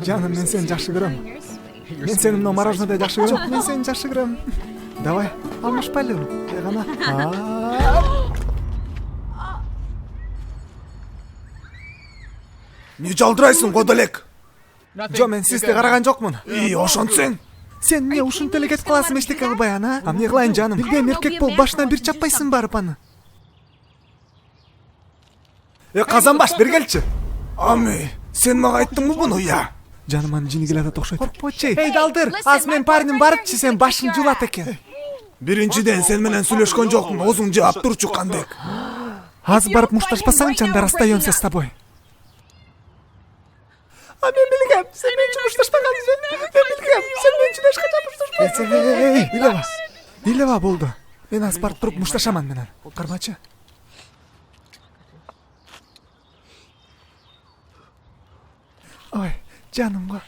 Жаным, мен сени жакшы көрөм. Мен сени мына мороженодай жакшы көрөм. Жок, мен сени жакшы көрөм. Давай, алмашпайлыбы? Кана. Не жалдырайсың, Годолек? Жо, мен сизди караган жокмун. Ошонтсең. Сен эмне ушинтип эле кетип каласың эчтеке кылбай ана? Эмне кылайын жаным? Билбейм, эркек болуп башынан бир чаппайсың барып аны. Казанбаш, бери келчи. Ами, сен мага айттыңбы буну, я? Жаным, аны жини келатат окшойт. Коркпочу. Эй, далдыр, азыр менин парним барыпчы, сен башың жулат экен. Биринчиден сен менен сүйлөшкөн жокмун, оозуң жаап турчу кандек. Азыр барып мушташпасаң, чанда расстаемся с тобой. А мен билгем, сен менчи мушташпагансың. Мен билгем, сен менчи эчкачан мушташпайсың. Илеба болду. Мен азыр барып туруп мушташаман менен. Кармачы. Ой, жанымга.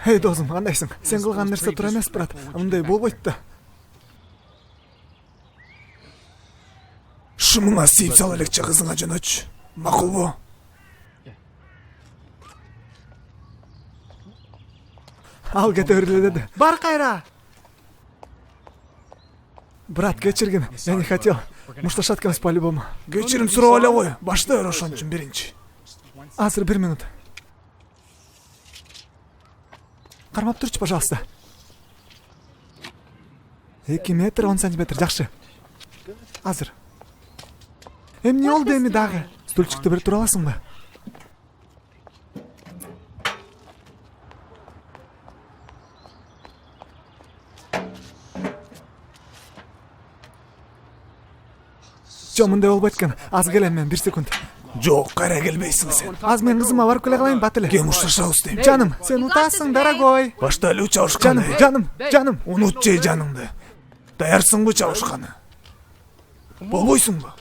Эй, досум, кандайсың? Сен кылган нерсе туура эмес, брат. Мындай болбойт да. Шымыңа сийип сал элекчи, кызыңа жөнөтчү. Макулбу? Ал кете бергиле деди. Бар кайра. Брат, кечиргин. Я не хотел. Мушташат экенбиз по-любому. Кечирим сурап эле кой. Башта бер ошон үчүн биринчи. Азыр 1 минут. Кармап турчу, пожалуйста. 2 метр 10 сантиметр, жакшы. Азыр. Эмне болду эми дагы? Стульчикти берип тура аласыңбы? Жо, мындай болбойт экен. Аз келем мен, 1 секунд. Жок, кайра келбейсиң сен. Аз мен кызыма барып келе калайын, бат эле. Кем мушташабыз дейм. Жаным, сен утасың, дорогой. Башта эле чабышканы. Жаным. Унут же жаныңды. Даярсыңбы чабышканы? Болбойсуңбу?